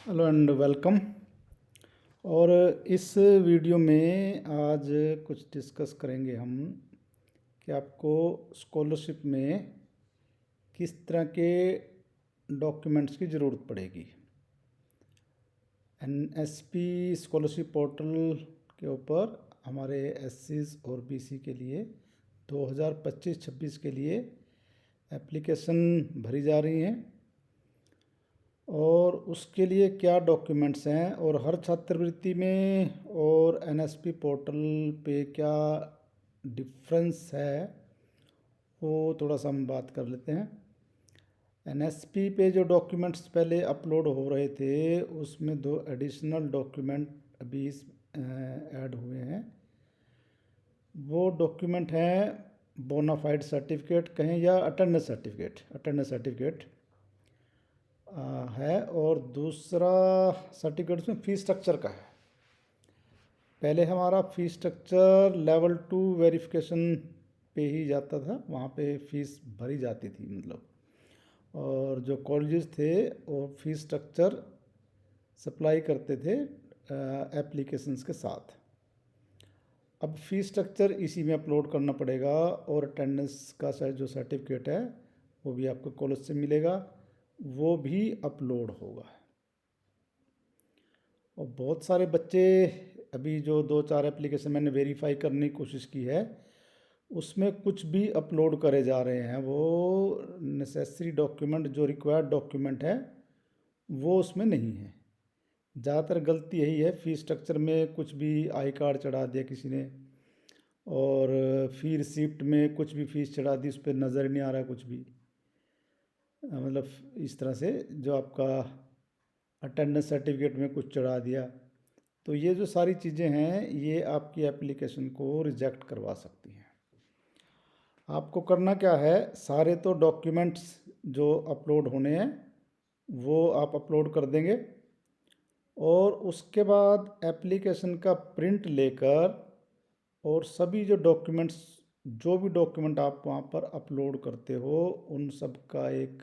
Hello and welcome. और इस video में आज कुछ डिस्कस करेंगे हम कि आपको स्कॉलरशिप में किस तरह के डॉक्यूमेंट्स की ज़रूरत पड़ेगी। एनएसपी स्कॉलरशिप पोर्टल के ऊपर हमारे एससीज और बीसी के लिए 2025-26 के लिए एप्लीकेशन भरी जा रही हैं और उसके लिए क्या डॉक्यूमेंट्स हैं और हर छात्रवृत्ति में और एनएसपी पोर्टल पे क्या डिफरेंस है वो थोड़ा सा हम बात कर लेते हैं। एनएसपी पे जो डॉक्यूमेंट्स पहले अपलोड हो रहे थे उसमें 2 एडिशनल डॉक्यूमेंट अभी ऐड हुए हैं। वो डॉक्यूमेंट हैं बोनाफाइड सर्टिफिकेट कहें या अटेंडेंस सर्टिफिकेट है, और दूसरा सर्टिफिकेट उसमें फ़ीस स्ट्रक्चर का है। पहले हमारा फ़ीस स्ट्रक्चर लेवल 2 वेरिफिकेशन पे ही जाता था, वहाँ पे फ़ीस भरी जाती थी मतलब, और जो कॉलेजेस थे वो फ़ीस स्ट्रक्चर सप्लाई करते थे एप्लीकेशंस के साथ। अब फ़ीस स्ट्रक्चर इसी में अपलोड करना पड़ेगा और अटेंडेंस का जो सर्टिफिकेट है वो भी आपको कॉलेज से मिलेगा, वो भी अपलोड होगा। और बहुत सारे बच्चे अभी जो 2-4 एप्लीकेशन मैंने वेरीफाई करने की कोशिश की है उसमें कुछ भी अपलोड करे जा रहे हैं, वो नेसेसरी डॉक्यूमेंट जो रिक्वायर्ड डॉक्यूमेंट है वो उसमें नहीं है। ज़्यादातर गलती यही है, फ़ीस स्ट्रक्चर में कुछ भी आई कार्ड चढ़ा दिया किसी ने, और फ़ी रिसिप्ट में कुछ भी फ़ीस चढ़ा दी, उस पर नज़र नहीं आ रहा कुछ भी। मतलब इस तरह से जो आपका अटेंडेंस सर्टिफिकेट में कुछ चढ़ा दिया, तो ये जो सारी चीज़ें हैं ये आपकी एप्लीकेशन को रिजेक्ट करवा सकती हैं। आपको करना क्या है, सारे तो डॉक्यूमेंट्स जो अपलोड होने हैं वो आप अपलोड कर देंगे और उसके बाद एप्लीकेशन का प्रिंट लेकर और सभी जो भी डॉक्यूमेंट आप वहाँ पर अपलोड करते हो उन सब का एक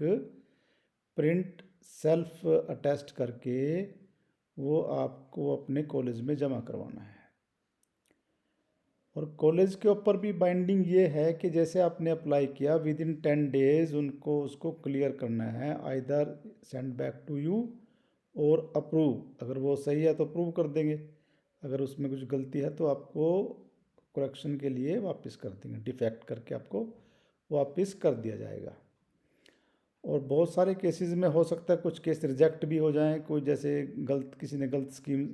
प्रिंट सेल्फ अटेस्ट करके वो आपको अपने कॉलेज में जमा करवाना है। और कॉलेज के ऊपर भी बाइंडिंग ये है कि जैसे आपने अप्लाई किया विद इन 10 डेज उनको उसको क्लियर करना है, either send back to you और अप्रूव। अगर वो सही है तो अप्रूव कर देंगे, अगर उसमें कुछ गलती है तो आपको करेक्शन के लिए वापस कर देंगे, डिफेक्ट करके आपको वापस कर दिया जाएगा। और बहुत सारे केसेस में हो सकता है कुछ केस रिजेक्ट भी हो जाएं, कोई जैसे किसी ने गलत स्कीम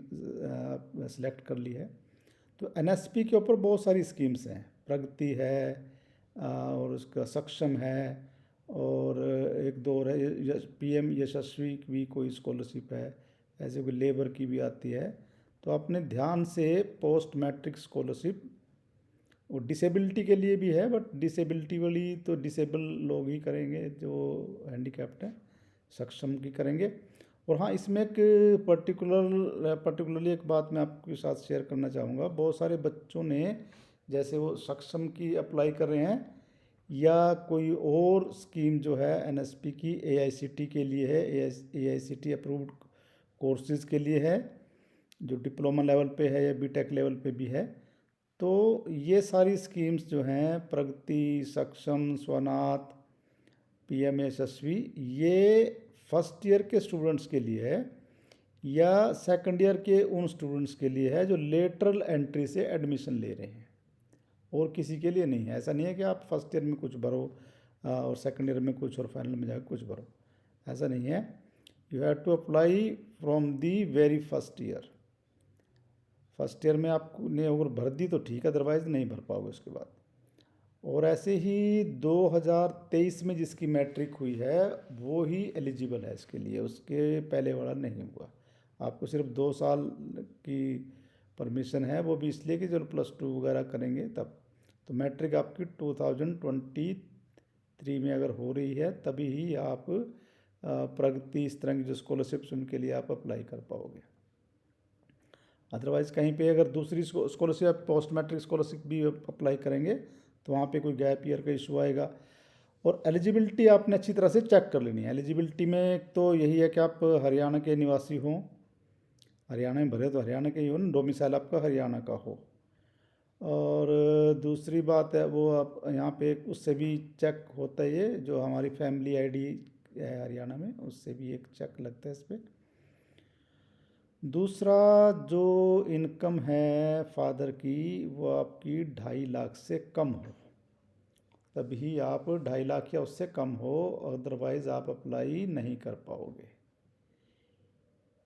सेलेक्ट कर ली है। तो एनएसपी के ऊपर बहुत सारी स्कीम्स हैं, प्रगति है और उसका सक्षम है, और एक दो और है पीएम यशस्वी की भी कोई स्कॉलरशिप है, ऐसे कोई लेबर की भी आती है। तो आपने ध्यान से पोस्ट मैट्रिक स्कॉलरशिप, वो डिसेबिलिटी के लिए भी है, बट डिसेबिलिटी वाली तो डिसेबल लोग ही करेंगे जो हैंडीकैप्ड हैं, सक्षम की करेंगे। और हाँ, इसमें एक पर्टिकुलरली एक बात मैं आपके साथ शेयर करना चाहूँगा। बहुत सारे बच्चों ने जैसे वो सक्षम की अप्लाई कर रहे हैं या कोई और स्कीम जो है एनएसपी की एआईसीटी के लिए है, एआईसीटी अप्रूव्ड कोर्सेज के लिए है, जो डिप्लोमा लेवल पे है या बीटेक लेवल पे भी है। तो ये सारी स्कीम्स जो हैं प्रगति, सक्षम, स्वनाथ, पीएम यशस्वी, ये फर्स्ट ईयर के स्टूडेंट्स के लिए है या सेकंड ईयर के उन स्टूडेंट्स के लिए है जो लेटरल एंट्री से एडमिशन ले रहे हैं, और किसी के लिए नहीं है। ऐसा नहीं है कि आप फर्स्ट ईयर में कुछ भरो और सेकंड ईयर में कुछ और फाइनल में जाकर कुछ भरो, ऐसा नहीं है। You have to apply from the very first year. First year में आपने अगर भर दी तो ठीक है, अदरवाइज़ नहीं भर पाओगे उसके बाद। और ऐसे ही 2023 में जिसकी मैट्रिक हुई है वो ही एलिजिबल है इसके लिए, उसके पहले वाला नहीं हुआ। आपको सिर्फ 2 साल की परमिशन है, वो भी इसलिए कि जब +2 वगैरह करेंगे तब। तो मैट्रिक आपकी 2023 में अगर हो रही है तभी ही आप प्रगति इस तरह की जो स्कॉलरशिप्स उनके लिए आप अप्लाई कर पाओगे। अदरवाइज़ कहीं पे अगर दूसरी स्कॉलरशिप पोस्ट मैट्रिक स्कॉलरशिप भी अप्लाई करेंगे तो वहाँ पे कोई गैप ईयर का इशू आएगा। और एलिजिबिलिटी आपने अच्छी तरह से चेक कर लेनी है। एलिजिबिलिटी में एक तो यही है कि आप हरियाणा के निवासी हों, हरियाणा में भरे तो हरियाणा के ही हो ना, डोमिसाइल आपका हरियाणा का हो। और दूसरी बात है वो आप यहाँ पे उससे भी चेक होता है, ये जो हमारी फैमिली आईडी है हरियाणा में, उससे भी एक चेक लगता है इस पर। दूसरा, जो इनकम है फादर की वो आपकी 2.5 लाख से कम हो, तभी आप 2.5 लाख या उससे कम हो, अदरवाइज़ आप अप्लाई नहीं कर पाओगे।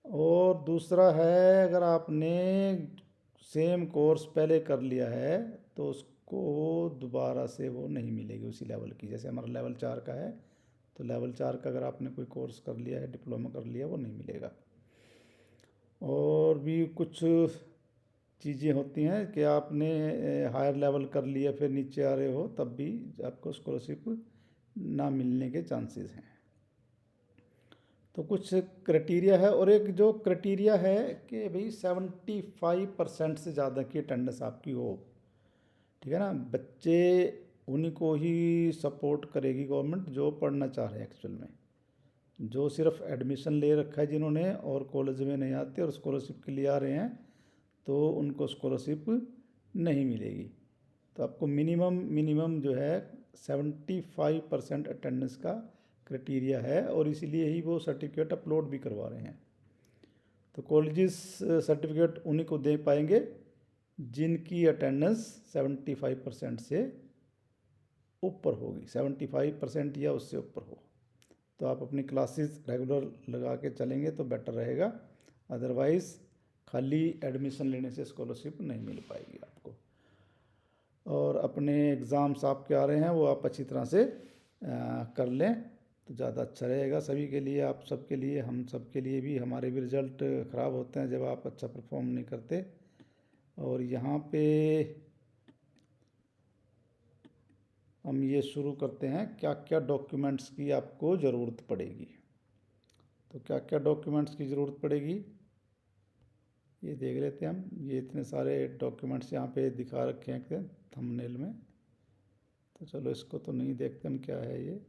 और दूसरा है, अगर आपने सेम कोर्स पहले कर लिया है तो उसको दोबारा से वो नहीं मिलेगी उसी लेवल की। जैसे हमारा लेवल 4 का है, तो लेवल 4 का अगर आपने कोई कोर्स कर लिया है, डिप्लोमा कर लिया, वो नहीं मिलेगा। और भी कुछ चीज़ें होती हैं कि आपने हायर लेवल कर लिया फिर नीचे आ रहे हो, तब भी आपको स्कॉलरशिप ना मिलने के चांसेस हैं। तो कुछ क्राइटेरिया है, और एक जो क्राइटेरिया है कि भाई 75% से ज़्यादा की अटेंडेंस आपकी हो, ठीक है ना। बच्चे उन्हीं को ही सपोर्ट करेगी गवर्नमेंट जो पढ़ना चाह रहे हैं एक्चुअल में। जो सिर्फ एडमिशन ले रखा है जिन्होंने और कॉलेज में नहीं आते और स्कॉलरशिप के लिए आ रहे हैं, तो उनको स्कॉलरशिप नहीं मिलेगी। तो आपको मिनिमम मिनिमम जो है 75% अटेंडेंस का क्राइटेरिया है, और इसीलिए ही वो सर्टिफिकेट अपलोड भी करवा रहे हैं। तो कॉलेजेस सर्टिफिकेट उन्हीं को दे पाएंगे जिनकी अटेंडेंस 75% से ऊपर होगी, 75% या उससे ऊपर हो। तो आप अपनी क्लासेस रेगुलर लगा के चलेंगे तो बेटर रहेगा, अदरवाइज़ खाली एडमिशन लेने से स्कॉलरशिप नहीं मिल पाएगी आपको। और अपने एग्ज़ाम्स आपके आ रहे हैं वो आप अच्छी तरह से कर लें तो ज़्यादा अच्छा रहेगा सभी के लिए, आप सबके लिए, हम सब के लिए भी। हमारे भी रिज़ल्ट ख़राब होते हैं जब आप अच्छा परफॉर्म नहीं करते। और यहाँ पे हम ये शुरू करते हैं, क्या क्या डॉक्यूमेंट्स की आपको ज़रूरत पड़ेगी। तो क्या क्या डॉक्यूमेंट्स की ज़रूरत पड़ेगी ये देख लेते हैं हम। ये इतने सारे डॉक्यूमेंट्स यहाँ पे दिखा रखे हैं थंबनेल में, तो चलो इसको तो नहीं देखते हम क्या है ये।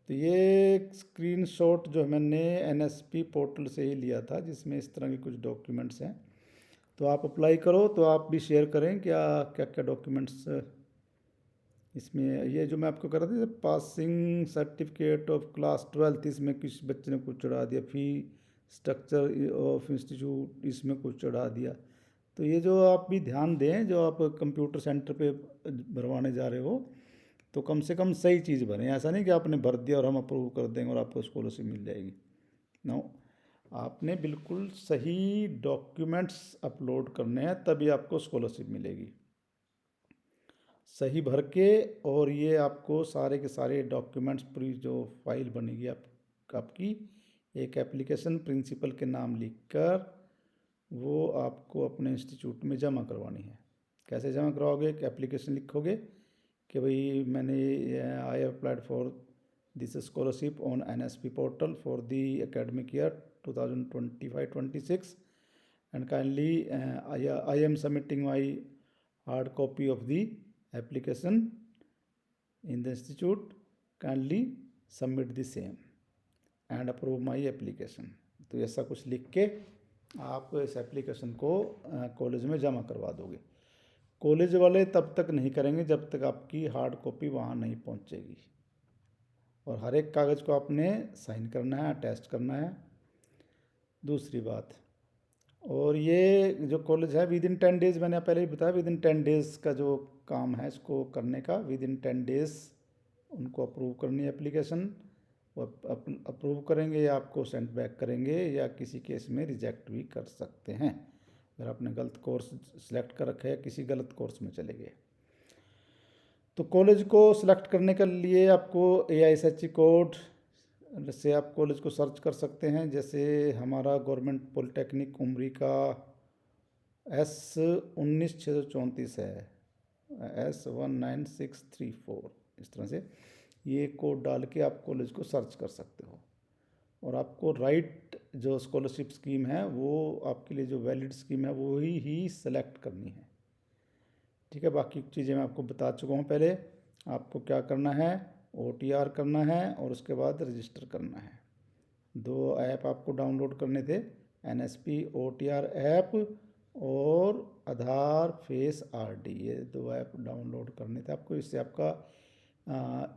तो ये स्क्रीनशॉट जो मैंने एनएसपी पोर्टल से ही लिया था, जिसमें इस तरह के कुछ डॉक्यूमेंट्स हैं। तो आप अप्लाई करो तो आप भी शेयर करें क्या क्या क्या डॉक्यूमेंट्स इसमें। ये जो मैं आपको कर रहा था, पासिंग सर्टिफिकेट ऑफ क्लास 12, इसमें किसी बच्चे ने कुछ चढ़ा दिया। फी स्ट्रक्चर ऑफ इंस्टीट्यूट, इसमें कुछ चढ़ा दिया। तो ये जो आप भी ध्यान दें, जो आप कंप्यूटर सेंटर पे भरवाने जा रहे हो, तो कम से कम सही चीज़ भरें। ऐसा नहीं कि आपने भर दिया और हम अप्रूव कर देंगे और आपको स्कॉलरशिप मिल जाएगी। नो, आपने बिल्कुल सही डॉक्यूमेंट्स अपलोड करने हैं, तभी आपको स्कॉलरशिप मिलेगी। सही भर के, और ये आपको सारे के सारे डॉक्यूमेंट्स, पूरी जो फाइल बनेगी आपकी, एक एप्लीकेशन प्रिंसिपल के नाम लिखकर वो आपको अपने इंस्टीट्यूट में जमा करवानी है। कैसे जमा करवाओगे? एक एप्लीकेशन लिखोगे कि भाई मैंने I applied for this scholarship on NSP portal for the academic year 2025-26 and kindly I am submitting my hard copy of the application in the institute, kindly submit the same and approve my application। तो ऐसा कुछ लिख के आप इस application को college में जमा करवा दोगे। कॉलेज वाले तब तक नहीं करेंगे जब तक आपकी हार्ड कॉपी वहाँ नहीं पहुँचेगी। और हर एक कागज़ को आपने साइन करना है, अटैच करना है। दूसरी बात, और ये जो कॉलेज है विद इन 10 डेज़, मैंने पहले ही बताया, विद इन 10 डेज़ का जो काम है इसको करने का, विद इन 10 डेज़ उनको अप्रूव करनी है एप्लीकेशन। वो अप्रूव करेंगे या आपको सेंड बैक करेंगे, या किसी केस में रिजेक्ट भी कर सकते हैं अगर आपने गलत कोर्स सिलेक्ट कर रखा है, किसी गलत कोर्स में चले गए। तो कॉलेज को सिलेक्ट करने के लिए आपको AISHE कोड से आप कॉलेज को सर्च कर सकते हैं। जैसे हमारा गवर्नमेंट पॉलिटेक्निक उमरी का S19 634 है, S19634, इस तरह से ये कोड डाल के आप कॉलेज को सर्च कर सकते हो। और आपको राइट जो स्कॉलरशिप स्कीम है वो आपके लिए जो वैलिड स्कीम है वो ही सेलेक्ट करनी है, ठीक है। बाकी चीज़ें मैं आपको बता चुका हूँ पहले। आपको क्या करना है, OTR करना है और उसके बाद रजिस्टर करना है। 2 ऐप आपको डाउनलोड करने थे, NSP OTR ऐप और आधार फेस RD, ये 2 ऐप डाउनलोड करने थे आपको। इससे आपका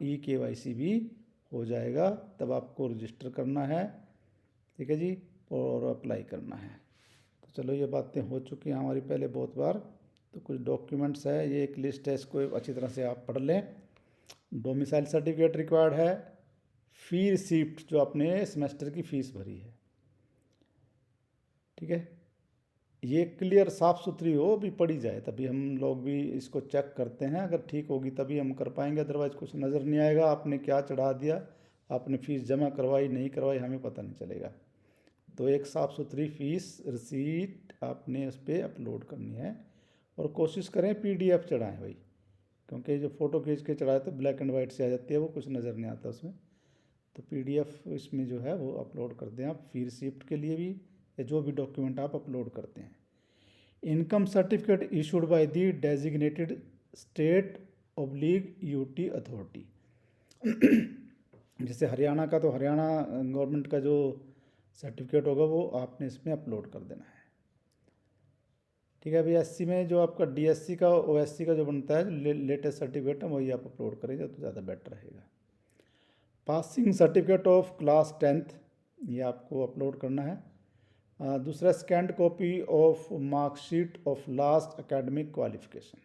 eKYC भी हो जाएगा। तब आपको रजिस्टर करना है, ठीक है जी, और अप्लाई करना है। तो चलो ये बातें हो चुकी हैं हमारी पहले बहुत बार। तो कुछ डॉक्यूमेंट्स है, ये एक लिस्ट है, इसको अच्छी तरह से आप पढ़ लें। डोमिसाइल सर्टिफिकेट रिक्वायर्ड है, फी रिसीप्ट जो आपने सेमेस्टर की फ़ीस भरी है, ठीक है, ये क्लियर साफ़ सुथरी हो, भी पढ़ी जाए, तभी हम लोग भी इसको चेक करते हैं। अगर ठीक होगी तभी हम कर पाएंगे, अदरवाइज़ कुछ नज़र नहीं आएगा। आपने क्या चढ़ा दिया, आपने फ़ीस जमा करवाई नहीं करवाई, हमें पता नहीं चलेगा। तो एक साफ़ सुथरी फ़ीस रिसीट आपने उस पर अपलोड करनी है। और कोशिश करें PDF चढ़ाएं भाई, क्योंकि जो फ़ोटो खींच के चढ़ाए तो ब्लैक एंड वाइट से आ जाती है, वो कुछ नज़र नहीं आता उसमें। तो PDF इसमें जो है वो अपलोड कर दें आप, फी रिसीप्ट के लिए भी, या जो भी डॉक्यूमेंट आप अपलोड करते हैं। Income certificate issued by the designated state /UT authority. जैसे हरियाणा का, तो हरियाणा गवर्नमेंट का जो सर्टिफिकेट होगा वो आपने इसमें अपलोड कर देना है, ठीक है। अभी SC में जो आपका DSC का OSC का जो बनता है लेटेस्ट सर्टिफिकेट है, वही आप अपलोड करेंगे तो ज़्यादा बेटर रहेगा। Passing certificate of class 10th, ये आपको अपलोड करना है। दूसरा, scanned copy of marksheet of last academic qualification.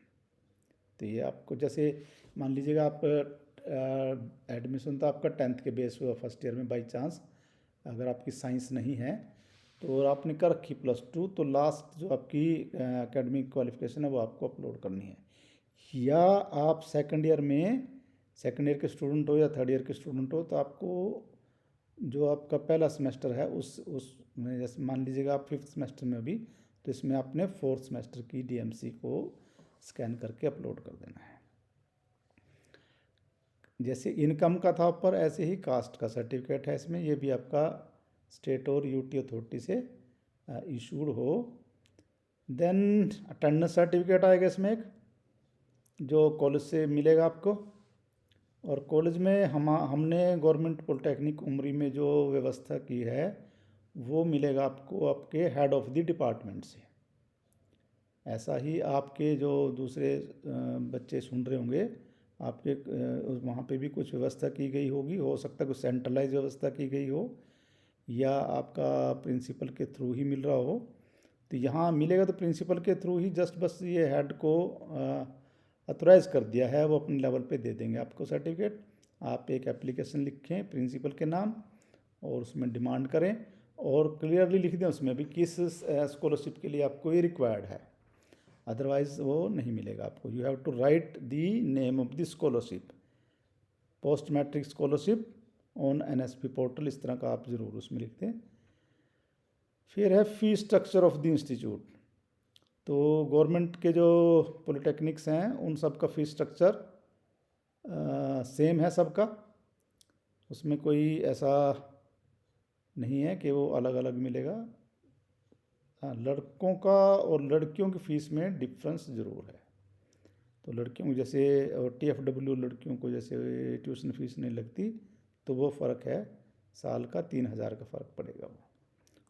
तो ये आपको, जैसे मान लीजिएगा आप एडमिशन तो आपका 10th के बेस हुआ फर्स्ट ईयर में, बाई चांस अगर आपकी साइंस नहीं है तो आपने कर रखी +2, तो लास्ट जो आपकी एकेडमिक क्वालिफिकेशन है वो आपको अपलोड करनी है। या आप सेकंड ईयर के स्टूडेंट हो या थर्ड ईयर के स्टूडेंट हो, तो आपको जो आपका पहला सेमेस्टर है उसमें, जैसे मान लीजिएगा आप 5th सेमेस्टर में अभी, तो इसमें आपने 4th सेमेस्टर की DMC को स्कैन करके अपलोड कर देना है। जैसे इनकम का था ऊपर, ऐसे ही कास्ट का सर्टिफिकेट है इसमें, ये भी आपका स्टेट और UT अथॉरिटी से इशूड हो। देन अटेंडेंस सर्टिफिकेट आएगा इसमें एक, जो कॉलेज से मिलेगा आपको। और कॉलेज में हमने गवर्नमेंट पॉलिटेक्निक उमरी में जो व्यवस्था की है वो मिलेगा आपको आपके हेड ऑफ द डिपार्टमेंट से। ऐसा ही आपके जो दूसरे बच्चे सुन रहे होंगे, आपके वहाँ पे भी कुछ व्यवस्था की गई होगी, हो सकता है कुछ सेंट्रलाइज व्यवस्था की गई हो, या आपका प्रिंसिपल के थ्रू ही मिल रहा हो। तो यहाँ मिलेगा तो प्रिंसिपल के थ्रू ही, जस्ट बस ये हेड को अथोराइज़ कर दिया है, वो अपने लेवल पे दे देंगे आपको सर्टिफिकेट। आप एक एप्लीकेशन लिखें प्रिंसिपल के नाम और उसमें डिमांड करें, और क्लियरली लिख दें उसमें भी किस स्कॉलरशिप के लिए आपको ये रिक्वायर्ड है, अदरवाइज़ वो नहीं मिलेगा आपको। You have to write the name of the scholarship, post matric scholarship on NSP portal, इस तरह का आप ज़रूर उसमें लिख दें। फिर है fee structure of the institute. तो गवर्नमेंट के जो पॉलिटेक्निक्स हैं उन सब का फ़ी स्ट्रक्चर सेम है सबका, उसमें कोई ऐसा नहीं है कि वो अलग अलग मिलेगा। हाँ, लड़कों का और लड़कियों की फ़ीस में डिफरेंस ज़रूर है। तो लड़कियों को जैसे TFW लड़कियों को जैसे ट्यूशन फीस नहीं लगती, तो वो फ़र्क है, साल का 3,000 का फ़र्क पड़ेगा वो।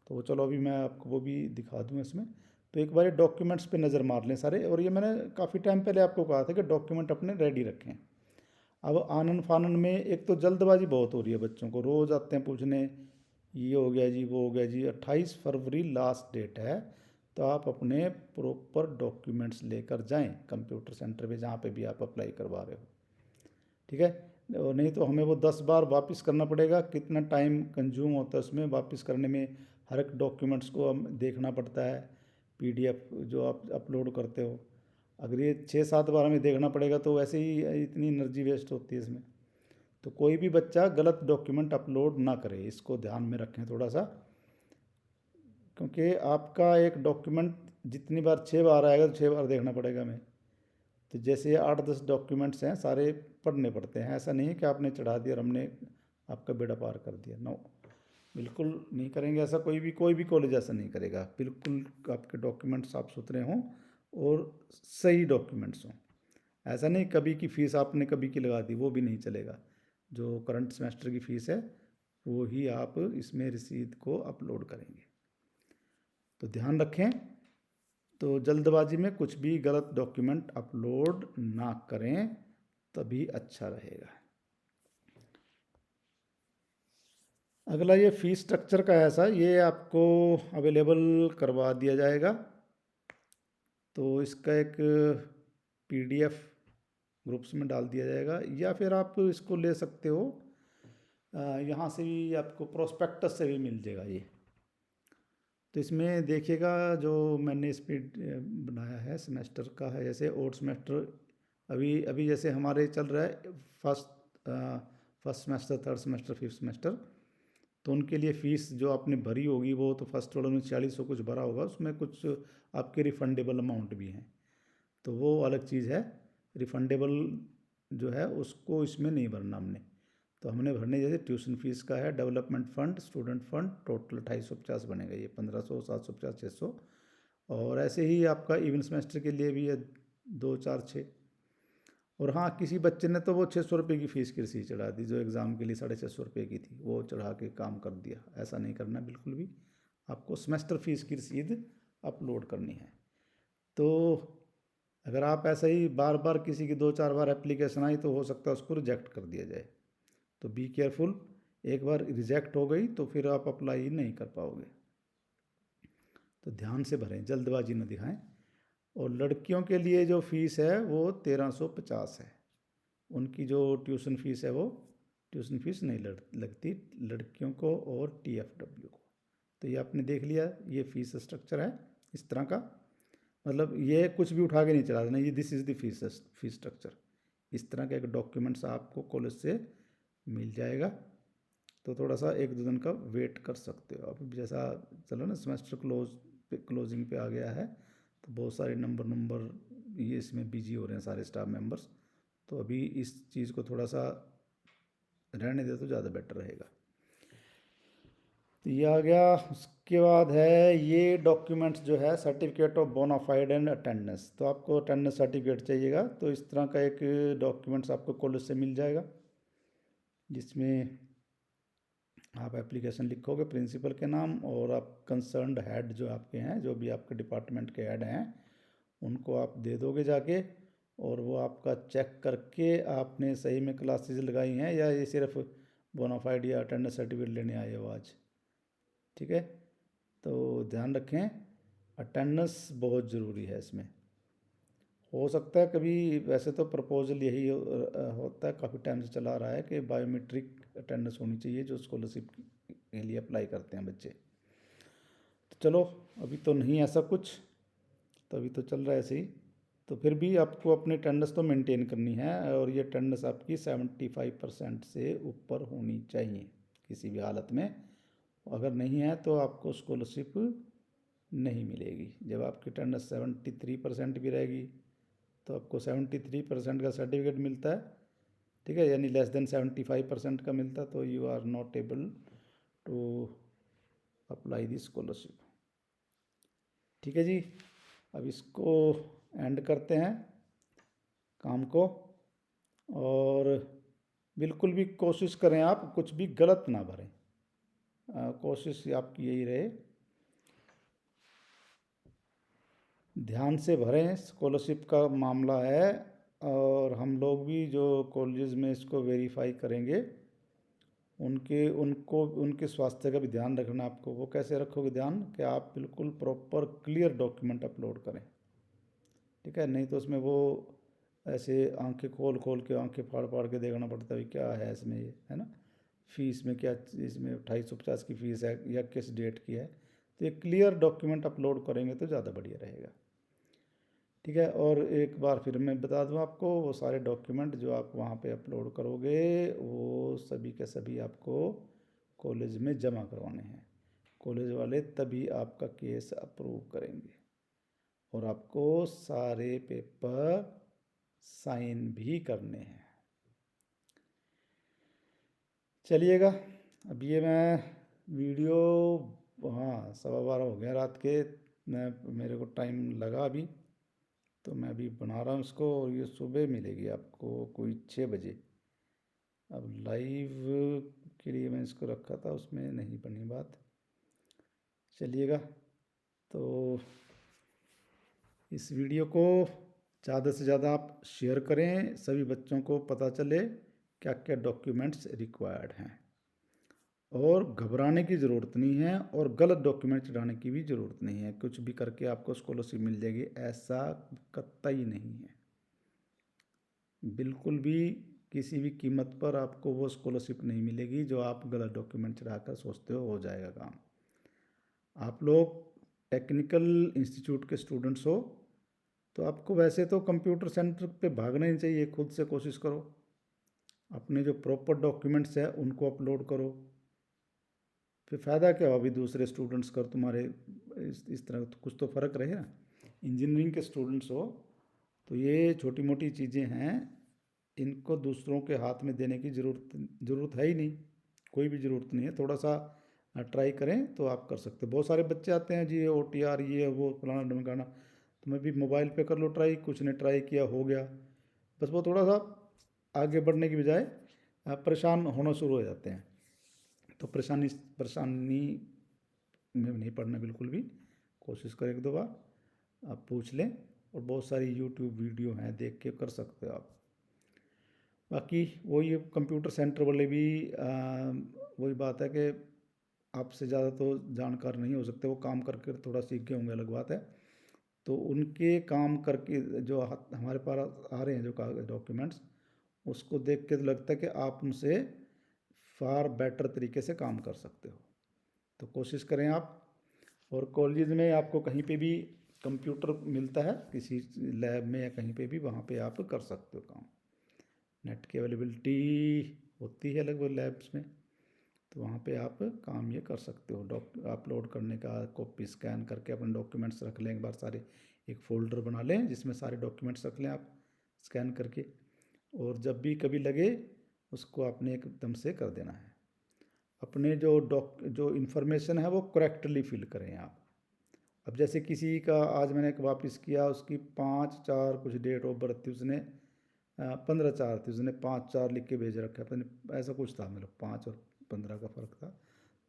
तो वो चलो अभी मैं आपको वो भी दिखा दूँ इसमें। तो एक बार डॉक्यूमेंट्स पे नज़र मार लें सारे, और ये मैंने काफ़ी टाइम पहले आपको कहा था कि डॉक्यूमेंट अपने रेडी रखें। अब आनन फानन में एक तो जल्दबाजी बहुत हो रही है, बच्चों को रोज़ आते हैं पूछने, ये हो गया जी वो हो गया जी। 28 फरवरी लास्ट डेट है, तो आप अपने प्रॉपर डॉक्यूमेंट्स लेकर जाएं कंप्यूटर सेंटर पे जहाँ पे भी आप अप्लाई करवा रहे हो, ठीक है। और नहीं तो हमें वो 10 बार वापस करना पड़ेगा, कितना टाइम कंज्यूम होता है उसमें वापस करने में। हर एक डॉक्यूमेंट्स को हम देखना पड़ता है, PDF जो आप अपलोड करते हो, अगर ये 6-7 बार हमें देखना पड़ेगा तो वैसे ही इतनी एनर्जी वेस्ट होती है इसमें। तो कोई भी बच्चा गलत डॉक्यूमेंट अपलोड ना करे, इसको ध्यान में रखें थोड़ा सा, क्योंकि आपका एक डॉक्यूमेंट जितनी बार 6 बार आएगा तो 6 बार देखना पड़ेगा हमें। तो जैसे ये 8-10 डॉक्यूमेंट्स हैं, सारे पढ़ने पड़ते हैं। ऐसा नहीं है कि आपने चढ़ा दिया और हमने आपका बेड़ा पार कर दिया, नो, बिल्कुल नहीं करेंगे ऐसा। कोई भी कॉलेज ऐसा नहीं करेगा। बिल्कुल आपके डॉक्यूमेंट साफ सुथरे हों और सही डॉक्यूमेंट्स हों, ऐसा नहीं कभी की फ़ीस आपने कभी की लगा दी, वो भी नहीं चलेगा। जो करंट सेमेस्टर की फ़ीस है वो ही आप इसमें रसीद को अपलोड करेंगे। तो ध्यान रखें, तो जल्दबाजी में कुछ भी गलत डॉक्यूमेंट अपलोड ना करें, तभी अच्छा रहेगा। अगला ये फ़ीस स्ट्रक्चर का है, ऐसा ये आपको अवेलेबल करवा दिया जाएगा। तो इसका एक पीडीएफ ग्रुप्स में डाल दिया जाएगा, या फिर आप इसको ले सकते हो यहाँ से भी, आपको प्रोस्पेक्टस से भी मिल जाएगा ये। तो इसमें देखिएगा जो मैंने इस पे बनाया है सेमेस्टर का है, जैसे और सेमेस्टर अभी अभी जैसे हमारे चल रहा है first semester, third semester, fifth semester, तो उनके लिए फ़ीस जो आपने भरी होगी वो तो फर्स्ट वालों ने 4600 कुछ भरा होगा, उसमें कुछ आपके रिफंडेबल अमाउंट भी हैं, तो वो अलग चीज़ है। रिफंडेबल जो है उसको इसमें नहीं भरना हमने, तो हमने भरने जैसे ट्यूशन फीस का है, development fund, student fund, total 2850 बनेगा, ये 1500, 750, 600। और ऐसे ही आपका इवन सेमेस्टर के लिए भी है 2, 4, 6। और हाँ, किसी बच्चे ने तो वो 600 रुपये की फ़ीस की रसीद चढ़ा दी, जो एग्ज़ाम के लिए 650 रुपये की थी, वो चढ़ा के काम कर दिया। ऐसा नहीं करना बिल्कुल भी, आपको सेमेस्टर फ़ीस की रसीद अपलोड करनी है। तो अगर आप ऐसा ही बार बार किसी की 2-4 बार एप्लीकेशन आई तो हो सकता है उसको रिजेक्ट कर दिया जाए। तो बी केयरफुल, एक बार रिजेक्ट हो गई तो फिर आप अप्लाई नहीं कर पाओगे। तो ध्यान से भरें, जल्दबाजी न दिखाएं। और लड़कियों के लिए जो फ़ीस है वो 1350 है। उनकी जो ट्यूशन फ़ीस है वो ट्यूशन फ़ीस नहीं लगती लड़कियों को और टीएफडब्ल्यू को। तो ये आपने देख लिया, ये फ़ीस स्ट्रक्चर है इस तरह का। मतलब ये कुछ भी उठा के नहीं चला देना, ये this is the fees structure. इस तरह का एक डॉक्यूमेंट्स आपको कॉलेज से मिल जाएगा। तो थोड़ा सा 1-2 दिन का वेट कर सकते हो। अब जैसा चलो ना सेमेस्टर क्लोजिंग पे आ गया है, तो बहुत सारे नंबर ये इसमें बिजी हो रहे हैं सारे स्टाफ मेंबर्स, तो अभी इस चीज़ को थोड़ा सा रहने दे तो ज़्यादा बेटर रहेगा। तो ये आ गया। उसके बाद है ये डॉक्यूमेंट्स जो है, certificate of bonafide and attendance. तो आपको अटेंडेंस सर्टिफिकेट चाहिएगा, तो इस तरह का एक डॉक्यूमेंट्स आपको कॉलेज से मिल जाएगा, जिसमें आप एप्लीकेशन लिखोगे प्रिंसिपल के नाम, और आप कंसर्न्ड हेड जो आपके हैं, जो भी आपके डिपार्टमेंट के हेड हैं, उनको आप दे दोगे जाके, और वो आपका चेक करके आपने सही में क्लासेस लगाई हैं या ये सिर्फ बोनाफाइड या अटेंडेंस सर्टिफिकेट लेने आए हो आज। ठीक है, तो ध्यान रखें, अटेंडेंस बहुत ज़रूरी है इसमें। हो सकता है कभी, वैसे तो प्रपोजल यही होता है, काफ़ी टाइम से चला आ रहा है कि बायोमेट्रिक अटेंडेंस होनी चाहिए जो स्कॉलरशिप के लिए अप्लाई करते हैं बच्चे। तो चलो, अभी तो नहीं ऐसा कुछ, तो अभी तो चल रहा है ऐसे ही। तो फिर भी आपको अपनी अटेंडेंस तो मेंटेन करनी है, और ये अटेंडेंस आपकी 75% से ऊपर होनी चाहिए किसी भी हालत में। अगर नहीं है तो आपको स्कॉलरशिप नहीं मिलेगी। जब आपकी अटेंडेंस 73% भी रहेगी तो आपको 73% का सर्टिफिकेट मिलता है, ठीक है, यानी लेस देन 75% का मिलता, तो you are not able to apply the scholarship. ठीक है जी, अब इसको एंड करते हैं काम को, और बिल्कुल भी कोशिश करें आप कुछ भी गलत ना भरें। कोशिश आपकी यही रहे, ध्यान से भरें, स्कॉलरशिप का मामला है। और हम लोग भी जो कॉलेज में इसको वेरीफाई करेंगे, उनके स्वास्थ्य का भी ध्यान रखना आपको। वो कैसे रखोगे ध्यान, कि आप बिल्कुल प्रॉपर क्लियर डॉक्यूमेंट अपलोड करें, ठीक है। नहीं तो उसमें वो ऐसे आंखें खोल खोल के, आंखें फाड़ फाड़ के देखना पड़ता है क्या है इसमें, ये है ना, फीस में क्या, इसमें 2850 की फ़ीस है या किस डेट की है। तो एक क्लियर डॉक्यूमेंट अपलोड करेंगे तो ज़्यादा बढ़िया रहेगा, ठीक है। और एक बार फिर मैं बता दूं आपको, वो सारे डॉक्यूमेंट जो आप वहाँ पे अपलोड करोगे वो सभी के सभी आपको कॉलेज में जमा करवाने हैं। कॉलेज वाले तभी आपका केस अप्रूव करेंगे, और आपको सारे पेपर साइन भी करने हैं। चलिएगा, अब ये मैं वीडियो, हाँ 12:15 हो गया रात के, मैं मेरे को टाइम लगा अभी, तो मैं अभी बना रहा हूँ इसको, और ये सुबह मिलेगी आपको कोई 6 बजे। अब लाइव के लिए मैं इसको रखा था, उसमें नहीं बनी बात। चलिएगा, तो इस वीडियो को ज़्यादा से ज़्यादा आप शेयर करें, सभी बच्चों को पता चले क्या क्या डॉक्यूमेंट्स रिक्वायर्ड हैं। और घबराने की ज़रूरत नहीं है, और गलत डॉक्यूमेंट चढ़ाने की भी ज़रूरत नहीं है। कुछ भी करके आपको स्कॉलरशिप मिल जाएगी, ऐसा कतई नहीं है। बिल्कुल भी किसी भी कीमत पर आपको वो स्कॉलरशिप नहीं मिलेगी जो आप गलत डॉक्यूमेंट चढ़ाकर सोचते हो जाएगा काम। आप लोग टेक्निकल इंस्टीट्यूट के स्टूडेंट्स हो, तो आपको वैसे तो कंप्यूटर सेंटर पे भागना ही चाहिए। खुद से कोशिश करो, अपने जो प्रॉपर डॉक्यूमेंट्स है उनको अपलोड करो। फिर फ़ायदा क्या हो अभी दूसरे स्टूडेंट्स का, तुम्हारे इस तरह तो कुछ तो फ़र्क रहे ना। इंजीनियरिंग के स्टूडेंट्स हो तो ये छोटी मोटी चीज़ें हैं, इनको दूसरों के हाथ में देने की ज़रूरत है ही नहीं, कोई भी ज़रूरत नहीं है। थोड़ा सा ट्राई करें तो आप कर सकते हो। बहुत सारे बच्चे आते हैं जी, OTR ये वो फलाना ढमकाना, तो मैं भी मोबाइल पे कर लो ट्राई। कुछ ने ट्राई किया, हो गया, बस वो थोड़ा सा आगे बढ़ने की बजाय परेशान होना शुरू हो जाते हैं। तो परेशानी में नहीं पड़ना बिल्कुल भी। कोशिश करें, एक दो बार आप पूछ लें, और बहुत सारी यूट्यूब वीडियो हैं, देख के कर सकते हो आप। बाकी वही कंप्यूटर सेंटर वाले भी वही बात है कि आपसे ज़्यादा तो जानकार नहीं हो सकते, वो काम करके थोड़ा सीख गए होंगे, अलग बात है। तो उनके काम करके जो हमारे पास आ रहे हैं जो डॉक्यूमेंट्स, उसको देख के तो लगता है कि आप उनसे फार बेटर तरीके से काम कर सकते हो। तो कोशिश करें आप। और कॉलेज में आपको कहीं पे भी कंप्यूटर मिलता है, किसी लैब में या कहीं पे भी, वहाँ पे आप कर सकते हो काम। नेट की अवेलेबिलिटी होती है लगभग लैब्स में, तो वहाँ पे आप काम ये कर सकते हो। अपलोड करने का, कॉपी स्कैन करके अपने डॉक्यूमेंट्स रख लें एक बार सारे, एक फ़ोल्डर बना लें जिसमें सारे डॉक्यूमेंट्स रख लें आप स्कैन करके, और जब भी कभी लगे उसको आपने एकदम से कर देना है। अपने जो इन्फॉर्मेशन है वो करेक्टली फिल करें आप। अब जैसे किसी का आज मैंने एक वापस किया, उसकी 5/4 कुछ डेट ऑफ बर्थ थी, उसने 15/4 थी, उसने 5/4 लिख के भेज रखा है, पता नहीं ऐसा कुछ था, मतलब 5 और 15 का फ़र्क था।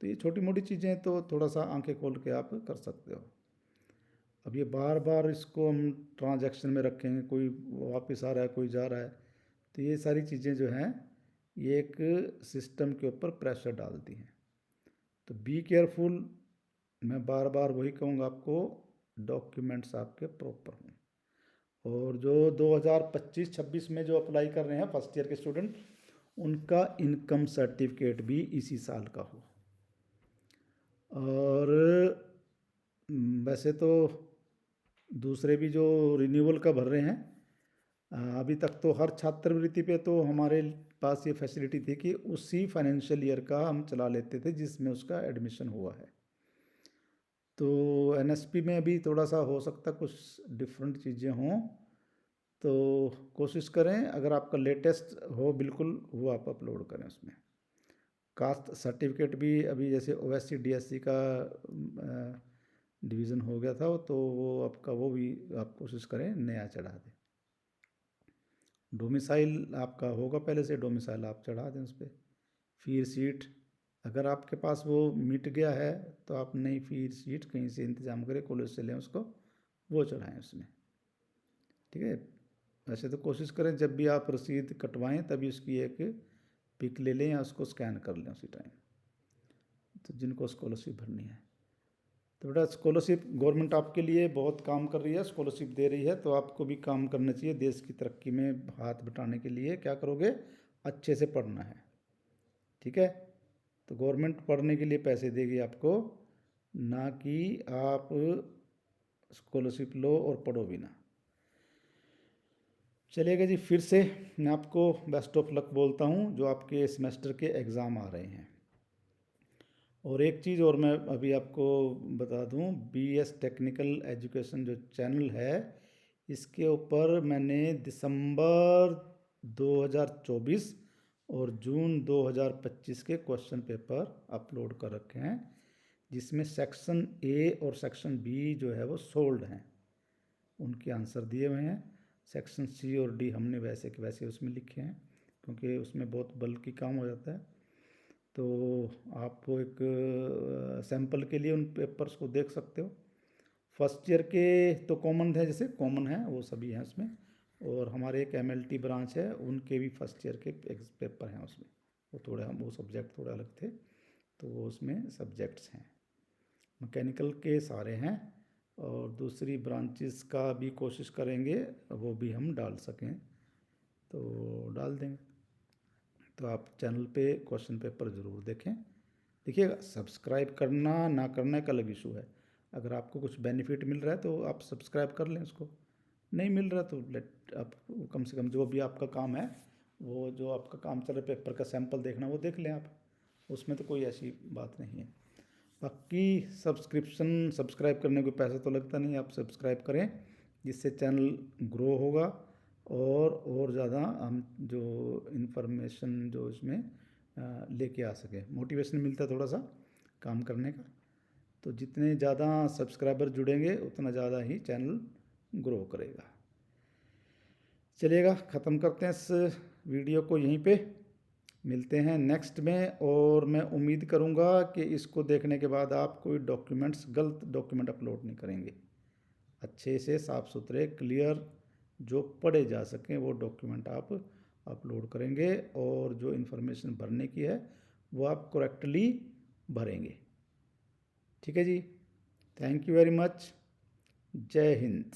तो ये छोटी मोटी चीज़ें तो थोड़ा सा आंखें खोल के आप कर सकते हो। अब ये बार बार इसको हम ट्रांजैक्शन में रखेंगे, कोई वापस आ रहा है, कोई जा रहा है, तो ये सारी चीज़ें जो हैं ये एक सिस्टम के ऊपर प्रेशर डालती हैं। तो बी केयरफुल। मैं बार बार वही कहूँगा आपको, डॉक्यूमेंट्स आपके प्रॉपर हों। और जो 2025-26 में जो अप्लाई कर रहे हैं फर्स्ट ईयर के स्टूडेंट, उनका इनकम सर्टिफिकेट भी इसी साल का हो। और वैसे तो दूसरे भी जो रिन्यूअल का भर रहे हैं, अभी तक तो हर छात्रवृत्ति पे तो हमारे पास ये फैसिलिटी थी कि उसी फाइनेंशियल ईयर का हम चला लेते थे जिसमें उसका एडमिशन हुआ है। तो NSP में अभी थोड़ा सा हो सकता कुछ डिफरेंट चीज़ें हों, तो कोशिश करें अगर आपका लेटेस्ट हो बिल्कुल वो आप अपलोड करें उसमें। कास्ट सर्टिफिकेट भी अभी जैसे OSC DSC का डिवीज़न हो गया था, तो वो आपका वो भी आप कोशिश करें नया चढ़ा दें। डोमिसाइल आपका होगा पहले से, डोमिसाइल आप चढ़ा दें उस पर। फीस सीट अगर आपके पास वो मिट गया है तो आप नई फीस सीट कहीं से इंतज़ाम करें, कॉलेज से लें उसको, वो चढ़ाएं उसमें, ठीक है। वैसे तो कोशिश करें जब भी आप रसीद कटवाएं तभी उसकी एक पिक ले लें या उसको स्कैन कर लें उसी टाइम, तो जिनको स्कॉलरशिप भरनी है। तो बेटा स्कॉलरशिप गवर्नमेंट आपके लिए बहुत काम कर रही है, स्कॉलरशिप दे रही है, तो आपको भी काम करना चाहिए। देश की तरक्की में हाथ बटाने के लिए क्या करोगे, अच्छे से पढ़ना है, ठीक है। तो गवर्नमेंट पढ़ने के लिए पैसे देगी आपको, ना कि आप स्कॉलरशिप लो और पढ़ो भी ना। चलिएगा जी, फिर से मैं आपको बेस्ट ऑफ लक बोलता हूँ जो आपके सेमेस्टर के एग्ज़ाम आ रहे हैं। और एक चीज़ और मैं अभी आपको बता दूं, BS टेक्निकल एजुकेशन जो चैनल है, इसके ऊपर मैंने दिसंबर 2024 और जून 2025 के क्वेश्चन पेपर अपलोड कर रखे हैं, जिसमें सेक्शन A और सेक्शन B जो है वो सोल्ड हैं। उनके आंसर दिए हुए हैं। सेक्शन सी और डी हमने वैसे के वैसे उसमें लिखे हैं, क्योंकि उसमें बहुत बल्कि काम हो जाता है। तो आप एक सैंपल के लिए उन पेपर्स को देख सकते हो। फर्स्ट ईयर के तो कॉमन है, जैसे कॉमन है वो सभी हैं उसमें, और हमारे एक एमएलटी ब्रांच है, उनके भी फर्स्ट ईयर के पेपर हैं उसमें। वो थोड़े हम वो सब्जेक्ट थोड़े अलग थे, तो वो उसमें सब्जेक्ट्स हैं। मैकेनिकल के सारे हैं, और दूसरी ब्रांचेस का भी कोशिश करेंगे वो भी हम डाल सकें, तो डाल देंगे। तो आप चैनल पे क्वेश्चन पेपर ज़रूर देखें। देखिए, सब्सक्राइब करना ना करना एक अलग इशू है। अगर आपको कुछ बेनिफिट मिल रहा है तो आप सब्सक्राइब कर लें उसको, नहीं मिल रहा तो लेट आप कम से कम जो भी आपका काम है, वो जो आपका काम चल रहा है पेपर का सैंपल देखना, वो देख लें आप, उसमें तो कोई ऐसी बात नहीं है। बाकी सब्सक्राइब करने को पैसा तो लगता नहीं, आप सब्सक्राइब करें, जिससे चैनल ग्रो होगा और ज़्यादा हम जो इन्फॉर्मेशन जो इसमें लेके आ सके, मोटिवेशन मिलता है थोड़ा सा काम करने का। तो जितने ज़्यादा सब्सक्राइबर जुड़ेंगे उतना ज़्यादा ही चैनल ग्रो करेगा। चलिएगा, ख़त्म करते हैं इस वीडियो को यहीं पे, मिलते हैं नेक्स्ट में। और मैं उम्मीद करूंगा कि इसको देखने के बाद आप कोई गलत डॉक्यूमेंट अपलोड नहीं करेंगे। अच्छे से साफ़ सुथरे क्लियर जो पढ़े जा सकें वो डॉक्यूमेंट आप अपलोड करेंगे, और जो इन्फॉर्मेशन भरने की है वो आप करेक्टली भरेंगे। ठीक है जी, थैंक यू वेरी मच। जय हिंद।